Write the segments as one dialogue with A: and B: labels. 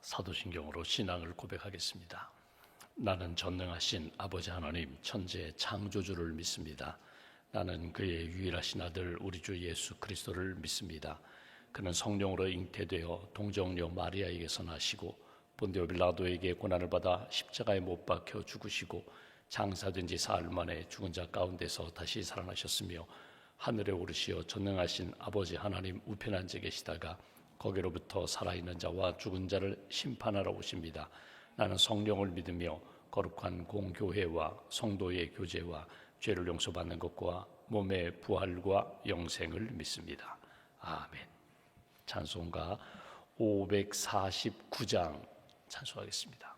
A: 사도신경으로 신앙을 고백하겠습니다. 나는 전능하신 아버지 하나님 천지의 창조주를 믿습니다. 나는 그의 유일하신 아들 우리 주 예수 그리스도를 믿습니다. 그는 성령으로 잉태되어 동정녀 마리아에게서 나시고 본디오 빌라도에게 고난을 받아 십자가에 못 박혀 죽으시고 장사된 지 사흘 만에 죽은 자 가운데서 다시 살아나셨으며 하늘에 오르시어 전능하신 아버지 하나님 우편에 앉아 계시다가 거기로부터 살아있는 자와 죽은 자를 심판하러 오십니다. 나는 성령을 믿으며 거룩한 공교회와 성도의 교제와 죄를 용서받는 것과 몸의 부활과 영생을 믿습니다. 아멘. 찬송가 549장 찬송하겠습니다.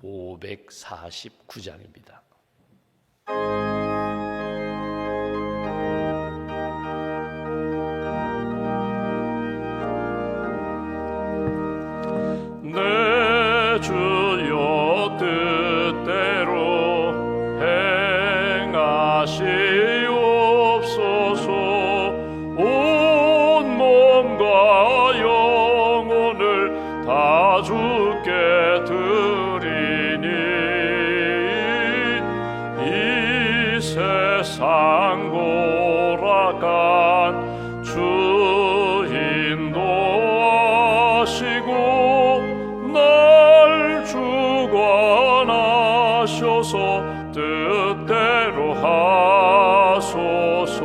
A: 549장입니다.
B: 내 주여 뜻대로 행하시옵소서. 온 몸과 영혼을 다 주께 드리니 이 세상 고락한 주 인도하시고 날 주관하셔서 뜻대로 하소서.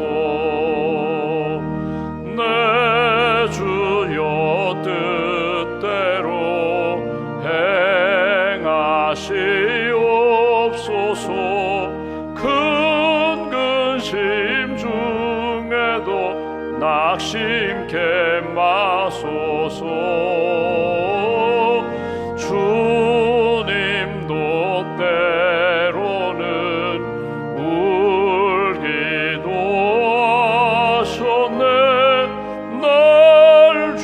B: 내 주여 뜻대로 행하시옵소서. 큰 근심 중에도 낙심케 마소서. 주님도 때로는 울기도 하셨네. 날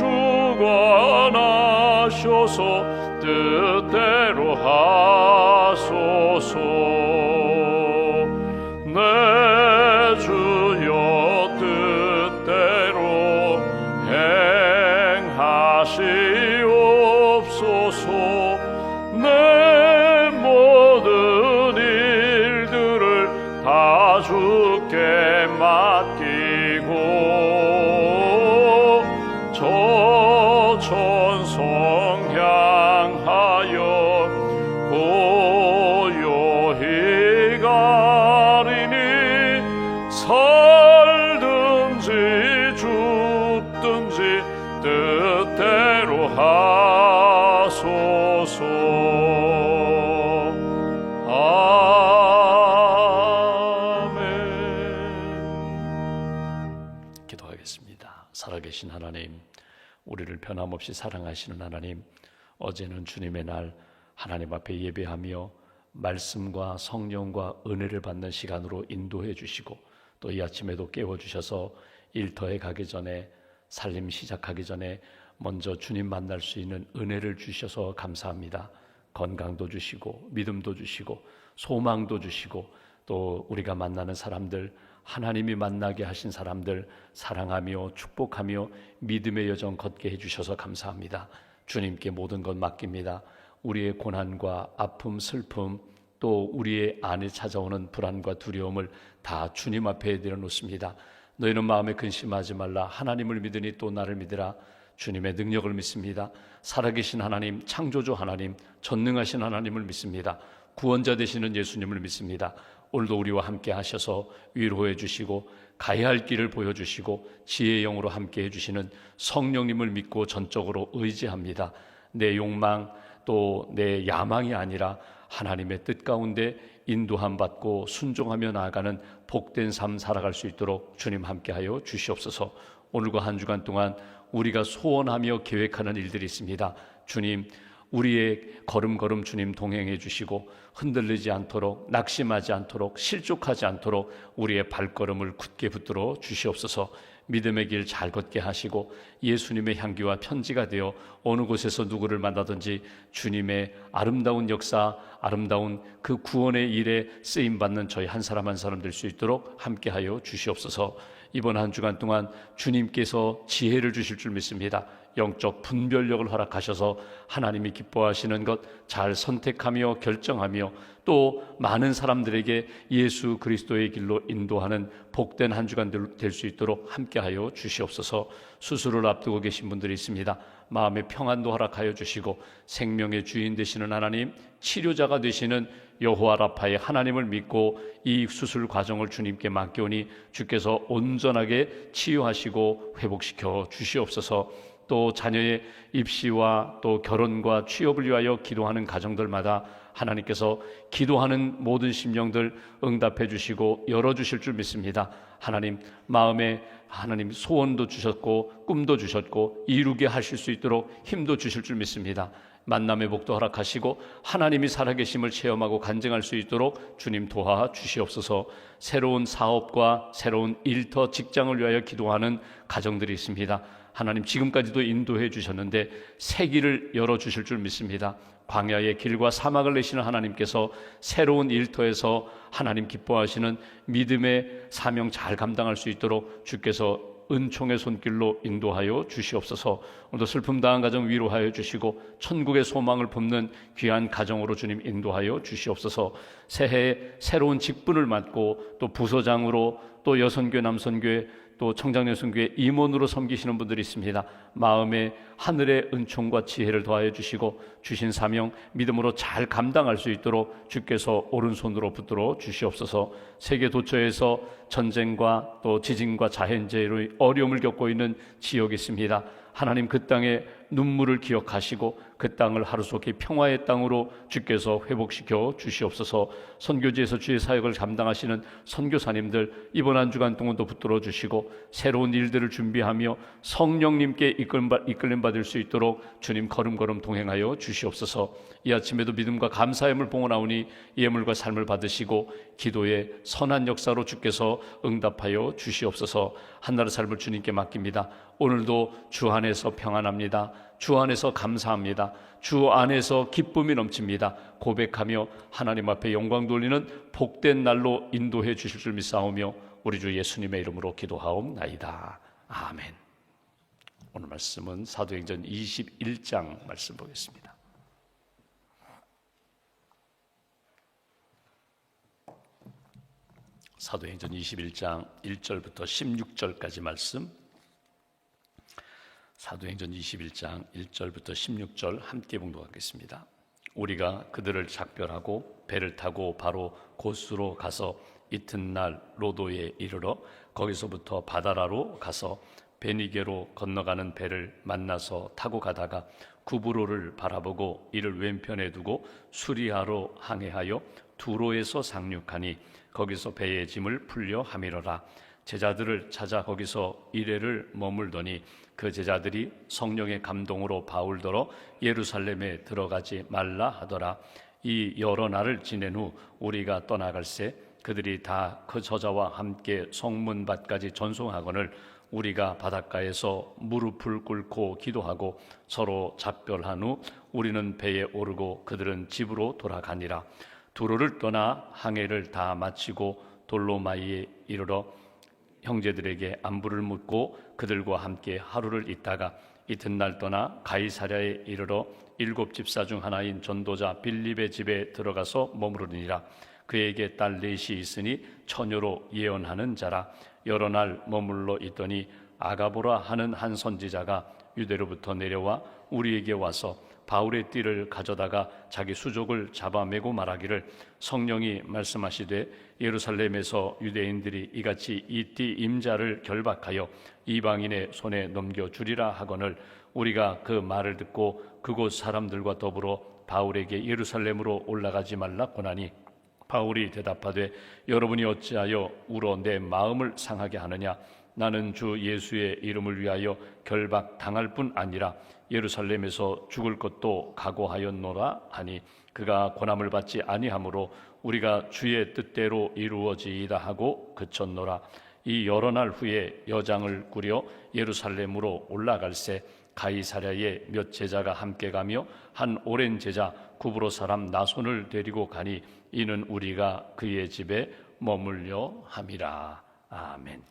B: 주관하셔서 뜻대로 하소서. 내 주여 뜻대로 행하시옵소서. 내 모든 일들을 다 주께 맡기고 저 천성 향하여 고요히 가리니 살든지 죽든지 뜻대로 하소서. 아멘.
A: 기도하겠습니다. 살아계신 하나님, 우리를 변함없이 사랑하시는 하나님, 어제는 주님의 날 하나님 앞에 예배하며 말씀과 성령과 은혜를 받는 시간으로 인도해 주시고 또 이 아침에도 깨워주셔서 일터에 가기 전에 살림 시작하기 전에 먼저 주님 만날 수 있는 은혜를 주셔서 감사합니다. 건강도 주시고 믿음도 주시고 소망도 주시고 또 우리가 만나는 사람들, 하나님이 만나게 하신 사람들 사랑하며 축복하며 믿음의 여정 걷게 해주셔서 감사합니다. 주님께 모든 것 맡깁니다. 우리의 고난과 아픔, 슬픔 또 우리의 안에 찾아오는 불안과 두려움을 다 주님 앞에 내려놓습니다. 너희는 마음에 근심하지 말라. 하나님을 믿으니 또 나를 믿으라. 주님의 능력을 믿습니다. 살아계신 하나님, 창조주 하나님, 전능하신 하나님을 믿습니다. 구원자 되시는 예수님을 믿습니다. 오늘도 우리와 함께 하셔서 위로해 주시고 가야 할 길을 보여주시고 지혜의 영으로 함께 해주시는 성령님을 믿고 전적으로 의지합니다. 내 욕망 또 내 야망이 아니라 하나님의 뜻 가운데 인도함 받고 순종하며 나아가는 복된 삶 살아갈 수 있도록 주님 함께하여 주시옵소서. 오늘과 한 주간 동안 우리가 소원하며 계획하는 일들이 있습니다. 주님, 우리의 걸음걸음 주님 동행해 주시고 흔들리지 않도록, 낙심하지 않도록, 실족하지 않도록 우리의 발걸음을 굳게 붙들어 주시옵소서. 믿음의 길 잘 걷게 하시고 예수님의 향기와 편지가 되어 어느 곳에서 누구를 만나든지 주님의 아름다운 역사, 아름다운 그 구원의 일에 쓰임받는 저희 한 사람 한 사람 될 수 있도록 함께하여 주시옵소서. 이번 한 주간 동안 주님께서 지혜를 주실 줄 믿습니다. 영적 분별력을 허락하셔서 하나님이 기뻐하시는 것 잘 선택하며 결정하며 또 많은 사람들에게 예수 그리스도의 길로 인도하는 복된 한 주간 될 수 있도록 함께하여 주시옵소서. 수술을 앞두고 계신 분들이 있습니다. 마음의 평안도 허락하여 주시고 생명의 주인 되시는 하나님, 치료자가 되시는 여호와 라파의 하나님을 믿고 이 수술 과정을 주님께 맡겨오니 주께서 온전하게 치유하시고 회복시켜 주시옵소서. 또 자녀의 입시와 또 결혼과 취업을 위하여 기도하는 가정들마다 하나님께서 기도하는 모든 심령들 응답해 주시고 열어주실 줄 믿습니다. 하나님, 마음에 하나님 소원도 주셨고 꿈도 주셨고 이루게 하실 수 있도록 힘도 주실 줄 믿습니다. 만남의 복도 허락하시고 하나님이 살아계심을 체험하고 간증할 수 있도록 주님 도와주시옵소서. 새로운 사업과 새로운 일터 직장을 위하여 기도하는 가정들이 있습니다. 하나님, 지금까지도 인도해 주셨는데 새 길을 열어주실 줄 믿습니다. 광야의 길과 사막을 내시는 하나님께서 새로운 일터에서 하나님 기뻐하시는 믿음의 사명 잘 감당할 수 있도록 주께서 은총의 손길로 인도하여 주시옵소서. 오늘도 슬픔 당한 가정 위로하여 주시고 천국의 소망을 품는 귀한 가정으로 주님 인도하여 주시옵소서. 새해에 새로운 직분을 맡고 또 부서장으로 또 여선교회 남선교회 또 청장여성교회 임원으로 섬기시는 분들이 있습니다. 마음에 하늘의 은총과 지혜를 더하여 주시고 주신 사명 믿음으로 잘 감당할 수 있도록 주께서 오른손으로 붙들어 주시옵소서. 세계 도처에서 전쟁과 또 지진과 자연재해로 어려움을 겪고 있는 지역이 있습니다. 하나님, 그 땅의 눈물을 기억하시고 그 땅을 하루속히 평화의 땅으로 주께서 회복시켜 주시옵소서. 선교지에서 주의 사역을 감당하시는 선교사님들 이번 한 주간 동안도 붙들어 주시고 새로운 일들을 준비하며 성령님께 이끌림 받을 수 있도록 주님 걸음걸음 동행하여 주시옵소서. 이 아침에도 믿음과 감사함을 봉헌하오니 예물과 삶을 받으시고 기도의 선한 역사로 주께서 응답하여 주시옵소서. 한나라의 삶을 주님께 맡깁니다. 오늘도 주 안에서 평안합니다. 주 안에서 감사합니다. 주 안에서 기쁨이 넘칩니다. 고백하며 하나님 앞에 영광 돌리는 복된 날로 인도해 주실 줄 믿사오며 우리 주 예수님의 이름으로 기도하옵나이다. 아멘. 오늘 말씀은 사도행전 21장 말씀 보겠습니다. 사도행전 21장 1절부터 16절까지 말씀, 사도행전 21장 1절부터 16절 함께 봉독하겠습니다. 우리가 그들을 작별하고 배를 타고 바로 고스로 가서 이튿날 로도에 이르러 거기서부터 바다라로 가서 베니게로 건너가는 배를 만나서 타고 가다가 구브로를 바라보고 이를 왼편에 두고 수리아로 항해하여 두로에서 상륙하니 거기서 배의 짐을 풀려 하미러라. 제자들을 찾아 거기서 이레를 머물더니 그 제자들이 성령의 감동으로 바울더러 예루살렘에 들어가지 말라 하더라. 이 여러 날을 지낸 후 우리가 떠나갈새 그들이 다 그 저자와 함께 성문밭까지 전송하거늘 우리가 바닷가에서 무릎을 꿇고 기도하고 서로 작별한 후 우리는 배에 오르고 그들은 집으로 돌아가니라. 두로를 떠나 항해를 다 마치고 돌로마이에 이르러 형제들에게 안부를 묻고 그들과 함께 하루를 있다가 이튿날 떠나 가이사랴에 이르러 7 집사 중 하나인 전도자 빌립의 집에 들어가서 머무르니라. 그에게 딸 넷이 있으니 처녀로 예언하는 자라. 여러 날 머물러 있더니 아가보라 하는 한 선지자가 유대로부터 내려와 우리에게 와서 바울의 띠를 가져다가 자기 수족을 잡아매고 말하기를 성령이 말씀하시되 예루살렘에서 유대인들이 이같이 이 띠 임자를 결박하여 이방인의 손에 넘겨주리라 하거늘 우리가 그 말을 듣고 그곳 사람들과 더불어 바울에게 예루살렘으로 올라가지 말라 권하니 바울이 대답하되 여러분이 어찌하여 울어 내 마음을 상하게 하느냐. 나는 주 예수의 이름을 위하여 결박당할 뿐 아니라 예루살렘에서 죽을 것도 각오하였노라 하니 그가 고난을 받지 아니하므로 우리가 주의 뜻대로 이루어지이다 하고 그쳤노라. 이 여러 날 후에 여장을 꾸려 예루살렘으로 올라갈새 가이사랴에 몇 제자가 함께 가며 한 오랜 제자 구브로 사람 나손을 데리고 가니 이는 우리가 그의 집에 머물려 함이라. 아멘.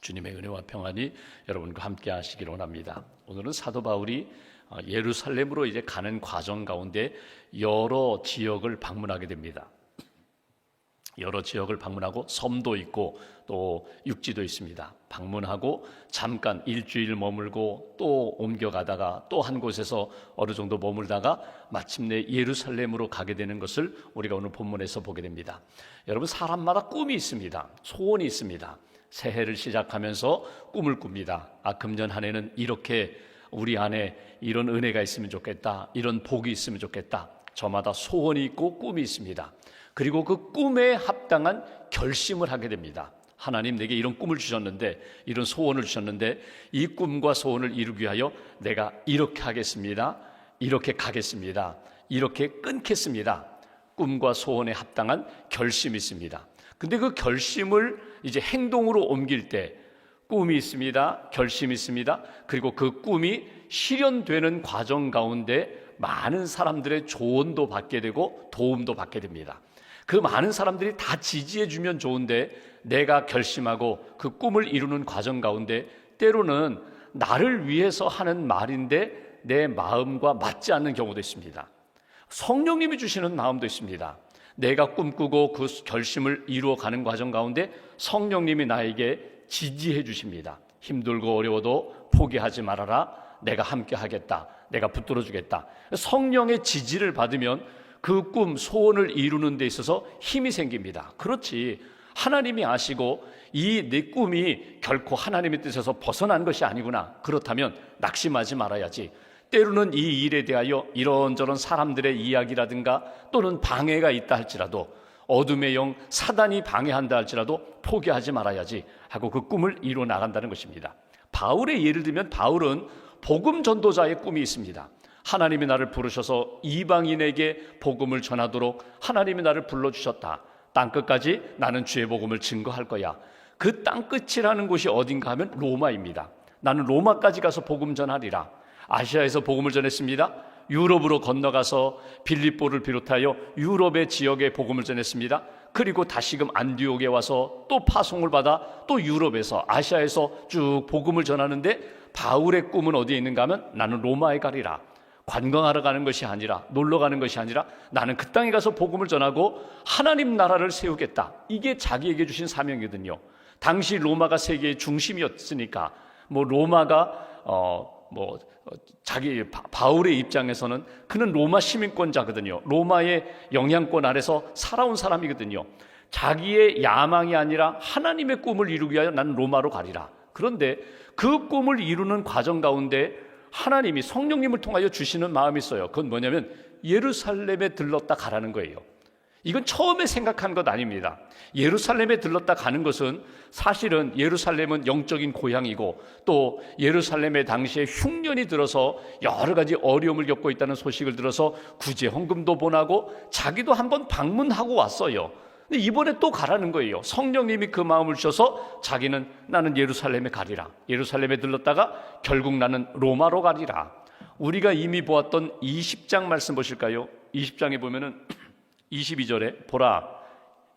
A: 주님의 은혜와 평안이 여러분과 함께 하시기를 원합니다. 오늘은 사도 바울이 예루살렘으로 이제 가는 과정 가운데 여러 지역을 방문하게 됩니다. 여러 지역을 방문하고 섬도 있고 또 육지도 있습니다. 방문하고 잠깐 일주일 머물고 또 옮겨가다가 또 한 곳에서 어느 정도 머물다가 마침내 예루살렘으로 가게 되는 것을 우리가 오늘 본문에서 보게 됩니다. 여러분, 사람마다 꿈이 있습니다. 소원이 있습니다. 새해를 시작하면서 꿈을 꿉니다. 금년 한 해는 이렇게 우리 안에 이런 은혜가 있으면 좋겠다, 이런 복이 있으면 좋겠다. 저마다 소원이 있고 꿈이 있습니다. 그리고 그 꿈에 합당한 결심을 하게 됩니다. 하나님, 내게 이런 꿈을 주셨는데, 이런 소원을 주셨는데, 이 꿈과 소원을 이루기 위하여 내가 이렇게 하겠습니다, 이렇게 가겠습니다, 이렇게 끊겠습니다. 꿈과 소원에 합당한 결심이 있습니다. 근데 그 결심을 이제 행동으로 옮길 때 꿈이 있습니다, 결심이 있습니다. 그리고 그 꿈이 실현되는 과정 가운데 많은 사람들의 조언도 받게 되고 도움도 받게 됩니다. 그 많은 사람들이 다 지지해 주면 좋은데, 내가 결심하고 그 꿈을 이루는 과정 가운데 때로는 나를 위해서 하는 말인데 내 마음과 맞지 않는 경우도 있습니다. 성령님이 주시는 마음도 있습니다. 내가 꿈꾸고 그 결심을 이루어가는 과정 가운데 성령님이 나에게 지지해 주십니다. 힘들고 어려워도 포기하지 말아라, 내가 함께 하겠다, 내가 붙들어 주겠다. 성령의 지지를 받으면 그 꿈, 소원을 이루는 데 있어서 힘이 생깁니다. 그렇지, 하나님이 아시고 이 내 꿈이 결코 하나님의 뜻에서 벗어난 것이 아니구나, 그렇다면 낙심하지 말아야지. 때로는 이 일에 대하여 이런저런 사람들의 이야기라든가 또는 방해가 있다 할지라도, 어둠의 영 사단이 방해한다 할지라도 포기하지 말아야지 하고 그 꿈을 이루어 나간다는 것입니다. 바울의 예를 들면, 바울은 복음 전도자의 꿈이 있습니다. 하나님이 나를 부르셔서 이방인에게 복음을 전하도록 하나님이 나를 불러주셨다. 땅끝까지 나는 주의 복음을 증거할 거야. 그 땅끝이라는 곳이 어딘가 하면 로마입니다. 나는 로마까지 가서 복음 전하리라. 아시아에서 복음을 전했습니다. 유럽으로 건너가서 빌립보를 비롯하여 유럽의 지역에 복음을 전했습니다. 그리고 다시금 안디옥에 와서 또 파송을 받아 또 유럽에서, 아시아에서 쭉 복음을 전하는데, 바울의 꿈은 어디에 있는가 하면 나는 로마에 가리라. 관광하러 가는 것이 아니라, 놀러 가는 것이 아니라 나는 그 땅에 가서 복음을 전하고 하나님 나라를 세우겠다. 이게 자기에게 주신 사명이거든요. 당시 로마가 세계의 중심이었으니까 로마가 자기 바울의 입장에서는 그는 로마 시민권자거든요. 로마의 영향권 아래서 살아온 사람이거든요. 자기의 야망이 아니라 하나님의 꿈을 이루기 위하여 나는 로마로 가리라. 그런데 그 꿈을 이루는 과정 가운데 하나님이 성령님을 통하여 주시는 마음이 있어요. 그건 뭐냐면 예루살렘에 들렀다 가라는 거예요. 이건 처음에 생각한 것 아닙니다. 예루살렘에 들렀다 가는 것은, 사실은 예루살렘은 영적인 고향이고 또 예루살렘에 당시에 흉년이 들어서 여러 가지 어려움을 겪고 있다는 소식을 들어서 구제 헌금도 보내고 자기도 한번 방문하고 왔어요. 근데 이번에 또 가라는 거예요. 성령님이 그 마음을 주셔서 자기는 나는 예루살렘에 가리라. 예루살렘에 들렀다가 결국 나는 로마로 가리라. 우리가 이미 보았던 20장 말씀 보실까요? 20장에 보면은 22절에 보라,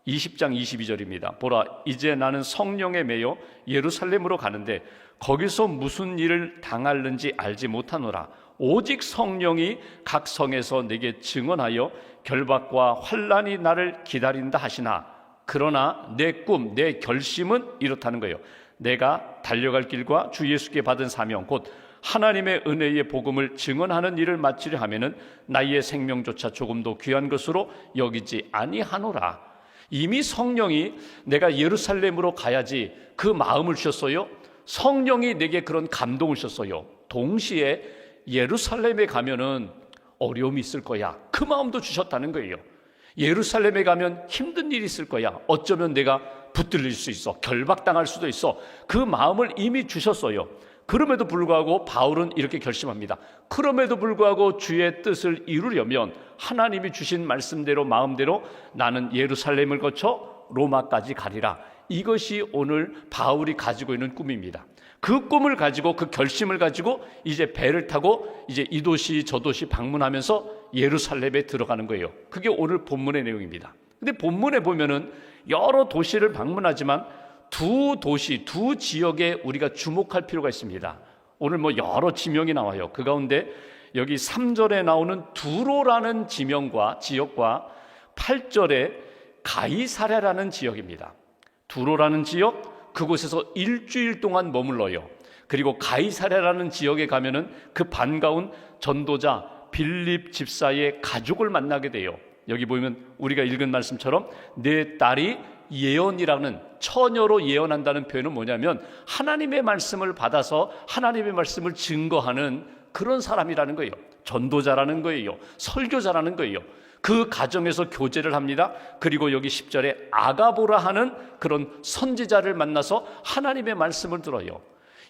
A: 20장 22절입니다. 보라, 이제 나는 성령에 매여 예루살렘으로 가는데 거기서 무슨 일을 당할는지 알지 못하노라. 오직 성령이 각 성에서 내게 증언하여 결박과 환난이 나를 기다린다 하시나, 그러나 내 꿈, 내 결심은 이렇다는 거예요. 내가 달려갈 길과 주 예수께 받은 사명, 곧 하나님의 은혜의 복음을 증언하는 일을 마치려 하면은 나의 생명조차 조금도 귀한 것으로 여기지 아니하노라. 이미 성령이 내가 예루살렘으로 가야지 그 마음을 주셨어요. 성령이 내게 그런 감동을 주셨어요. 동시에 예루살렘에 가면은 어려움이 있을 거야, 그 마음도 주셨다는 거예요. 예루살렘에 가면 힘든 일이 있을 거야, 어쩌면 내가 붙들릴 수 있어, 결박당할 수도 있어, 그 마음을 이미 주셨어요. 그럼에도 불구하고 바울은 이렇게 결심합니다. 그럼에도 불구하고 주의 뜻을 이루려면 하나님이 주신 말씀대로, 마음대로 나는 예루살렘을 거쳐 로마까지 가리라. 이것이 오늘 바울이 가지고 있는 꿈입니다. 그 꿈을 가지고, 그 결심을 가지고 이제 배를 타고 이제 이 도시 저 도시 방문하면서 예루살렘에 들어가는 거예요. 그게 오늘 본문의 내용입니다. 근데 본문에 보면은 여러 도시를 방문하지만 두 도시, 두 지역에 우리가 주목할 필요가 있습니다. 오늘 여러 지명이 나와요. 그 가운데 여기 3절에 나오는 두로라는 지명과 지역과 8절에 가이사랴라는 지역입니다. 두로라는 지역, 그곳에서 일주일 동안 머물러요. 그리고 가이사랴라는 지역에 가면은 그 반가운 전도자 빌립 집사의 가족을 만나게 돼요. 여기 보면 우리가 읽은 말씀처럼 내 딸이 예언이라는, 처녀로 예언한다는 표현은 뭐냐면 하나님의 말씀을 받아서 하나님의 말씀을 증거하는 그런 사람이라는 거예요. 전도자라는 거예요. 설교자라는 거예요. 그 가정에서 교제를 합니다. 그리고 여기 10절에 아가보라 하는 그런 선지자를 만나서 하나님의 말씀을 들어요.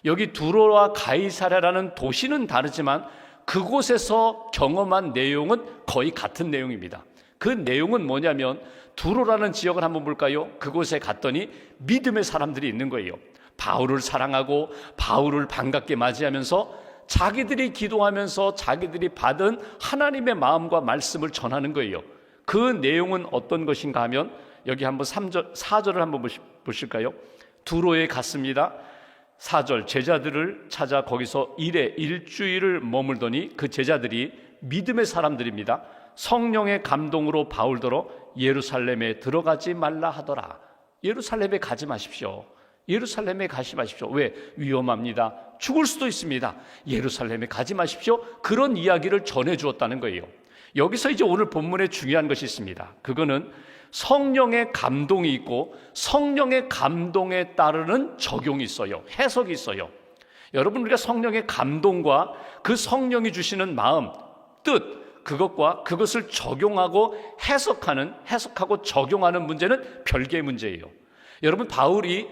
A: 여기 두로와 가이사랴라는 도시는 다르지만 그곳에서 경험한 내용은 거의 같은 내용입니다. 그 내용은 뭐냐면 두로라는 지역을 한번 볼까요? 그곳에 갔더니 믿음의 사람들이 있는 거예요. 바울을 사랑하고 바울을 반갑게 맞이하면서 자기들이 기도하면서 자기들이 받은 하나님의 마음과 말씀을 전하는 거예요. 그 내용은 어떤 것인가 하면 여기 한번 4절을 한번 보실까요? 두로에 갔습니다. 4절, 제자들을 찾아 거기서 일주일을 머물더니 그 제자들이 믿음의 사람들입니다. 성령의 감동으로 바울더러 예루살렘에 들어가지 말라 하더라. 예루살렘에 가지 마십시오. 예루살렘에 가지 마십시오. 왜? 위험합니다. 죽을 수도 있습니다. 예루살렘에 가지 마십시오. 그런 이야기를 전해 주었다는 거예요. 여기서 이제 오늘 본문에 중요한 것이 있습니다. 그거는 성령의 감동이 있고 성령의 감동에 따르는 적용이 있어요. 해석이 있어요. 여러분, 우리가 성령의 감동과 그 성령이 주시는 마음, 뜻, 그것과 그것을 적용하고 해석하고 적용하는 문제는 별개의 문제예요. 여러분, 바울이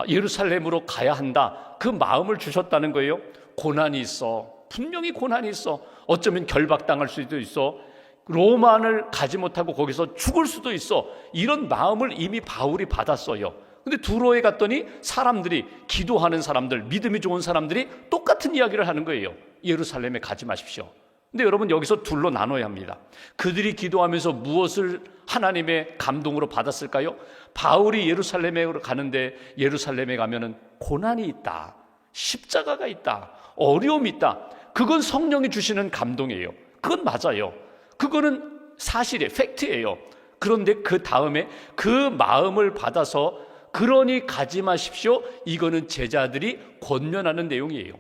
A: 예루살렘으로 가야 한다, 그 마음을 주셨다는 거예요. 고난이 있어. 분명히 고난이 있어. 어쩌면 결박당할 수도 있어. 로마를 가지 못하고 거기서 죽을 수도 있어. 이런 마음을 이미 바울이 받았어요. 근데 두로에 갔더니 사람들이, 기도하는 사람들, 믿음이 좋은 사람들이 똑같은 이야기를 하는 거예요. 예루살렘에 가지 마십시오. 근데 여러분, 여기서 둘로 나눠야 합니다. 그들이 기도하면서 무엇을 하나님의 감동으로 받았을까요? 바울이 예루살렘에 가는데 예루살렘에 가면은 고난이 있다, 십자가가 있다, 어려움이 있다. 그건 성령이 주시는 감동이에요. 그건 맞아요. 그거는 사실이에요. 팩트예요. 그런데 그 다음에 그 마음을 받아서 그러니 가지 마십시오, 이거는 제자들이 권면하는 내용이에요.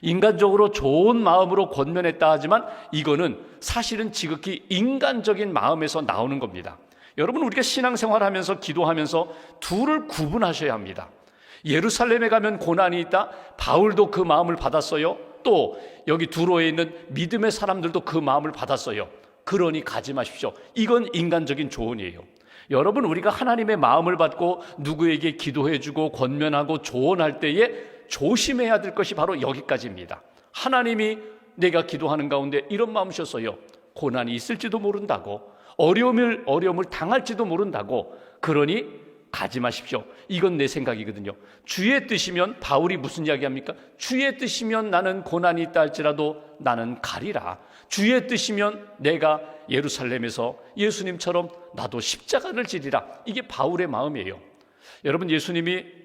A: 인간적으로 좋은 마음으로 권면했다 하지만 이거는 사실은 지극히 인간적인 마음에서 나오는 겁니다. 여러분, 우리가 신앙생활하면서 기도하면서 둘을 구분하셔야 합니다. 예루살렘에 가면 고난이 있다, 바울도 그 마음을 받았어요. 또 여기 두로에 있는 믿음의 사람들도 그 마음을 받았어요. 그러니 가지 마십시오. 이건 인간적인 조언이에요. 여러분, 우리가 하나님의 마음을 받고 누구에게 기도해주고 권면하고 조언할 때에 조심해야 될 것이 바로 여기까지입니다. 하나님이 내가 기도하는 가운데 이런 마음 주셨어요. 고난이 있을지도 모른다고, 어려움을 당할지도 모른다고. 그러니 가지 마십시오. 이건 내 생각이거든요. 주의 뜻이면, 바울이 무슨 이야기합니까? 주의 뜻이면 나는 고난이 있다 할지라도 나는 가리라. 주의 뜻이면 내가 예루살렘에서 예수님처럼 나도 십자가를 지리라. 이게 바울의 마음이에요. 여러분, 예수님이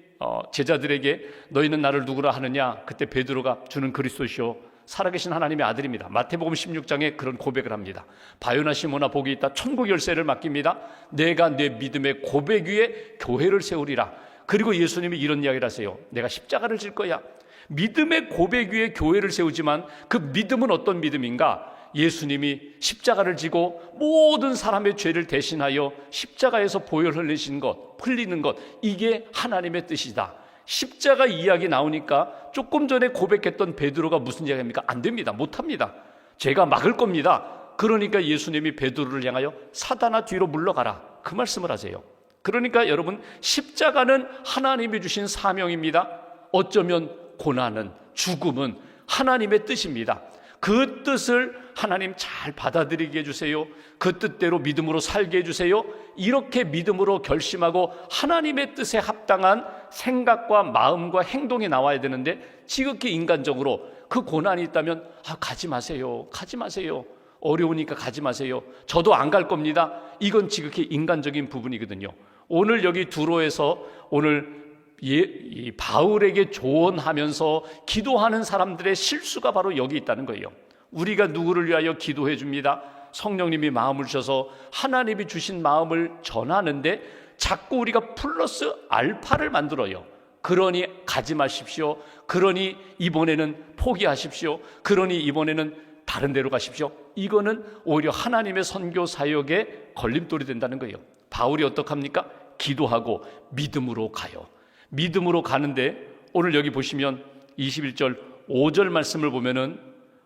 A: 제자들에게 너희는 나를 누구라 하느냐? 그때 베드로가 주는 그리스도시요 살아계신 하나님의 아들입니다. 마태복음 16장에 그런 고백을 합니다. 바요나 시모나 복이 있다. 천국 열쇠를 맡깁니다. 내가 내 믿음의 고백 위에 교회를 세우리라. 그리고 예수님이 이런 이야기를 하세요. 내가 십자가를 질 거야. 믿음의 고백 위에 교회를 세우지만 그 믿음은 어떤 믿음인가? 예수님이 십자가를 지고 모든 사람의 죄를 대신하여 십자가에서 보혈 흘리신 것, 흘리는 것, 이게 하나님의 뜻이다. 십자가 이야기 나오니까 조금 전에 고백했던 베드로가 무슨 이야기입니까? 안 됩니다. 못합니다. 제가 막을 겁니다. 그러니까 예수님이 베드로를 향하여 사단아 뒤로 물러가라, 그 말씀을 하세요. 그러니까 여러분, 십자가는 하나님이 주신 사명입니다. 어쩌면 고난은, 죽음은 하나님의 뜻입니다. 그 뜻을 하나님 잘 받아들이게 해주세요. 그 뜻대로 믿음으로 살게 해주세요. 이렇게 믿음으로 결심하고 하나님의 뜻에 합당한 생각과 마음과 행동이 나와야 되는데, 지극히 인간적으로 그 고난이 있다면 가지 마세요, 가지 마세요, 어려우니까 가지 마세요, 저도 안 갈 겁니다. 이건 지극히 인간적인 부분이거든요. 오늘 여기 두로에서 오늘 이 바울에게 조언하면서 기도하는 사람들의 실수가 바로 여기 있다는 거예요. 우리가 누구를 위하여 기도해 줍니다. 성령님이 마음을 주셔서 하나님이 주신 마음을 전하는데 자꾸 우리가 플러스 알파를 만들어요. 그러니 가지 마십시오. 그러니 이번에는 포기하십시오. 그러니 이번에는 다른 데로 가십시오. 이거는 오히려 하나님의 선교 사역에 걸림돌이 된다는 거예요. 바울이 어떡합니까? 기도하고 믿음으로 가요. 믿음으로 가는데 오늘 여기 보시면 21절 5절 말씀을 보면은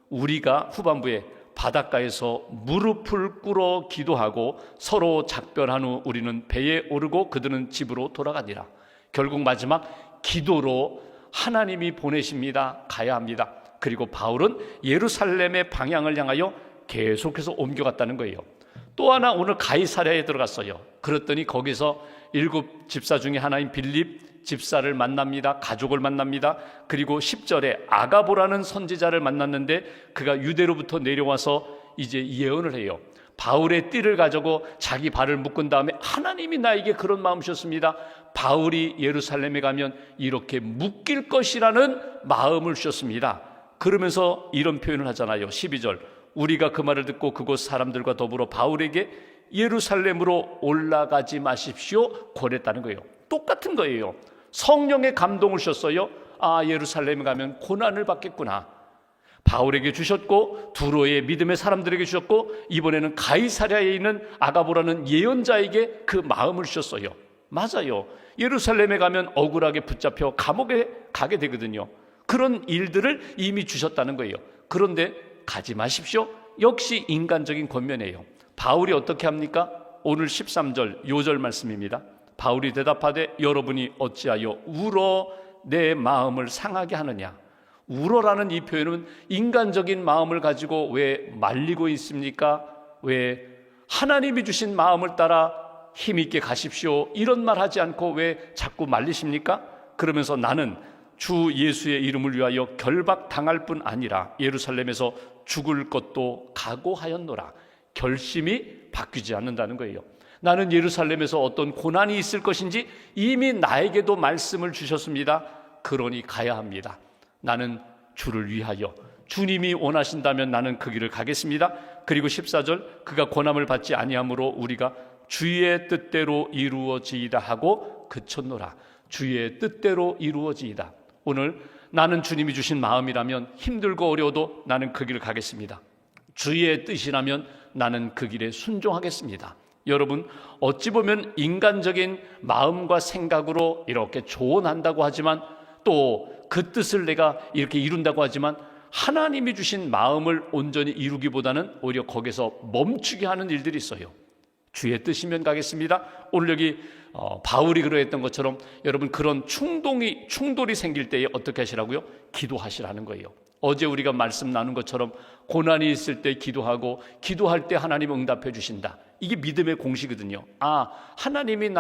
A: 우리가 후반부에 바닷가에서 무릎을 꿇어 기도하고 서로 작별한 후 우리는 배에 오르고 그들은 집으로 돌아가니라. 결국 마지막 기도로 하나님이 보내십니다. 가야 합니다. 그리고 바울은 예루살렘의 방향을 향하여 계속해서 옮겨갔다는 거예요. 또 하나 오늘 가이사랴에 들어갔어요. 그랬더니 거기서 7 집사 중에 하나인 빌립 집사를 만납니다. 가족을 만납니다. 그리고 10절에 아가보라는 선지자를 만났는데 그가 유대로부터 내려와서 이제 예언을 해요. 바울의 띠를 가지고 자기 발을 묶은 다음에 하나님이 나에게 그런 마음 주셨습니다. 바울이 예루살렘에 가면 이렇게 묶일 것이라는 마음을 주셨습니다. 그러면서 이런 표현을 하잖아요. 12절 우리가 그 말을 듣고 그곳 사람들과 더불어 바울에게 예루살렘으로 올라가지 마십시오 권했다는 거예요. 똑같은 거예요. 성령의 감동을 주셨어요. 아, 예루살렘에 가면 고난을 받겠구나. 바울에게 주셨고 두로의 믿음의 사람들에게 주셨고 이번에는 가이사랴에 있는 아가보라는 예언자에게 그 마음을 주셨어요. 맞아요. 예루살렘에 가면 억울하게 붙잡혀 감옥에 가게 되거든요. 그런 일들을 이미 주셨다는 거예요. 그런데 가지 마십시오. 역시 인간적인 권면이에요. 바울이 어떻게 합니까? 오늘 13절 요절 말씀입니다. 바울이 대답하되 여러분이 어찌하여 울어 내 마음을 상하게 하느냐. 울어라는 이 표현은 인간적인 마음을 가지고 왜 말리고 있습니까? 왜 하나님이 주신 마음을 따라 힘있게 가십시오 이런 말 하지 않고 왜 자꾸 말리십니까? 그러면서 나는 주 예수의 이름을 위하여 결박당할 뿐 아니라 예루살렘에서 죽을 것도 각오하였노라. 결심이 바뀌지 않는다는 거예요. 나는 예루살렘에서 어떤 고난이 있을 것인지 이미 나에게도 말씀을 주셨습니다. 그러니 가야 합니다. 나는 주를 위하여 주님이 원하신다면 나는 그 길을 가겠습니다. 그리고 14절 그가 고난을 받지 아니하므로 우리가 주의 뜻대로 이루어지이다 하고 그쳤노라. 주의 뜻대로 이루어지이다. 오늘 나는 주님이 주신 마음이라면 힘들고 어려워도 나는 그 길을 가겠습니다. 주의 뜻이라면 나는 그 길에 순종하겠습니다. 여러분 어찌 보면 인간적인 마음과 생각으로 이렇게 조언한다고 하지만 또 그 뜻을 내가 이렇게 이룬다고 하지만 하나님이 주신 마음을 온전히 이루기보다는 오히려 거기서 멈추게 하는 일들이 있어요. 주의 뜻이면 가겠습니다. 오늘 여기 바울이 그러했던 것처럼 여러분 그런 충돌이 생길 때에 어떻게 하시라고요? 기도하시라는 거예요. 어제 우리가 말씀 나눈 것처럼 고난이 있을 때 기도하고 기도할 때 하나님 응답해 주신다. 이게 믿음의 공식이거든요. 아, 하나님이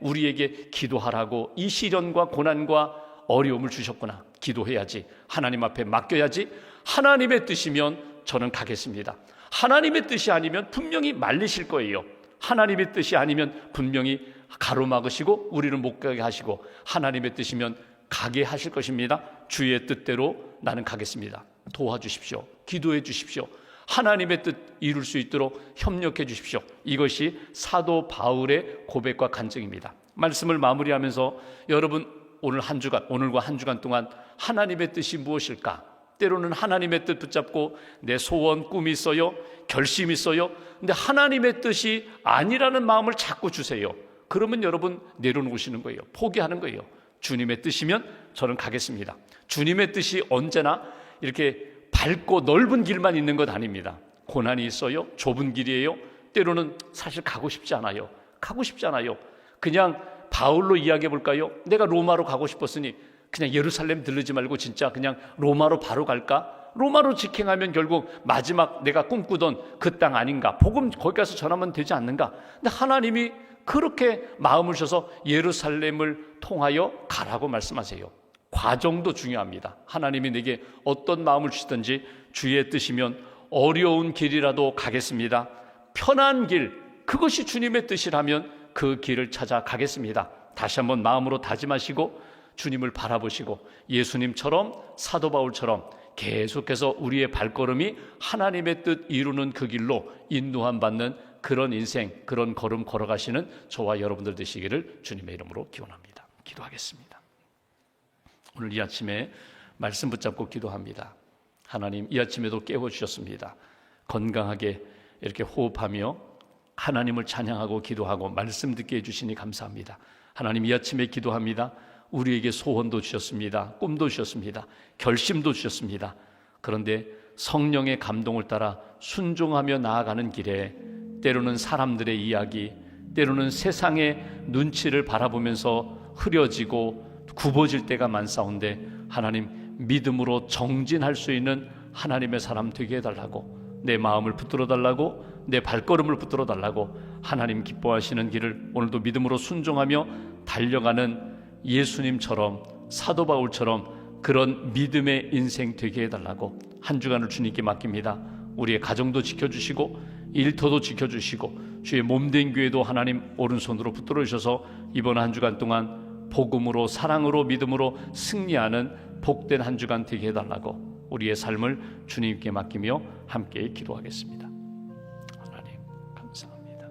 A: 우리에게 기도하라고 이 시련과 고난과 어려움을 주셨구나. 기도해야지. 하나님 앞에 맡겨야지. 하나님의 뜻이면 저는 가겠습니다. 하나님의 뜻이 아니면 분명히 말리실 거예요. 하나님의 뜻이 아니면 분명히 가로막으시고 우리를 못 가게 하시고 하나님의 뜻이면 가게 하실 것입니다. 주의 뜻대로 나는 가겠습니다. 도와주십시오. 기도해 주십시오. 하나님의 뜻 이룰 수 있도록 협력해 주십시오. 이것이 사도 바울의 고백과 간증입니다. 말씀을 마무리하면서 여러분 오늘과 한 주간 동안 하나님의 뜻이 무엇일까? 때로는 하나님의 뜻 붙잡고 내 소원, 꿈이 있어요. 결심이 있어요. 근데 하나님의 뜻이 아니라는 마음을 자꾸 주세요. 그러면 여러분 내려놓으시는 거예요. 포기하는 거예요. 주님의 뜻이면 저는 가겠습니다. 주님의 뜻이 언제나 이렇게 밝고 넓은 길만 있는 것 아닙니다. 고난이 있어요. 좁은 길이에요. 때로는 사실 가고 싶지 않아요. 그냥 바울로 이야기해 볼까요? 내가 로마로 가고 싶었으니 그냥 예루살렘 들르지 말고 진짜 그냥 로마로 바로 갈까? 로마로 직행하면 결국 마지막 내가 꿈꾸던 그 땅 아닌가? 복음 거기 가서 전하면 되지 않는가? 근데 하나님이 그렇게 마음을 주셔서 예루살렘을 통하여 가라고 말씀하세요. 과정도 중요합니다. 하나님이 내게 어떤 마음을 주시든지 주의 뜻이면 어려운 길이라도 가겠습니다. 편한 길, 그것이 주님의 뜻이라면 그 길을 찾아 가겠습니다. 다시 한번 마음으로 다짐하시고 주님을 바라보시고 예수님처럼 사도 바울처럼 계속해서 우리의 발걸음이 하나님의 뜻 이루는 그 길로 인도함 받는 그런 인생, 그런 걸음 걸어가시는 저와 여러분들 되시기를 주님의 이름으로 기원합니다. 기도하겠습니다. 오늘 이 아침에 말씀 붙잡고 기도합니다. 하나님, 이 아침에도 깨워주셨습니다. 건강하게 이렇게 호흡하며 하나님을 찬양하고 기도하고 말씀 듣게 해주시니 감사합니다. 하나님, 이 아침에 기도합니다. 우리에게 소원도 주셨습니다. 꿈도 주셨습니다. 결심도 주셨습니다. 그런데 성령의 감동을 따라 순종하며 나아가는 길에 때로는 사람들의 이야기, 때로는 세상의 눈치를 바라보면서 흐려지고 굽어질 때가 많사온데 하나님, 믿음으로 정진할 수 있는 하나님의 사람 되게 해달라고, 내 마음을 붙들어 달라고, 내 발걸음을 붙들어 달라고, 하나님 기뻐하시는 길을 오늘도 믿음으로 순종하며 달려가는 예수님처럼 사도 바울처럼 그런 믿음의 인생 되게 해달라고 한 주간을 주님께 맡깁니다. 우리의 가정도 지켜주시고 일터도 지켜주시고 주의 몸된 교회도 하나님 오른손으로 붙들어 주셔서 이번 한 주간 동안 복음으로 사랑으로 믿음으로 승리하는 복된 한 주간 되게 해달라고 우리의 삶을 주님께 맡기며 함께 기도하겠습니다. 하나님 감사합니다.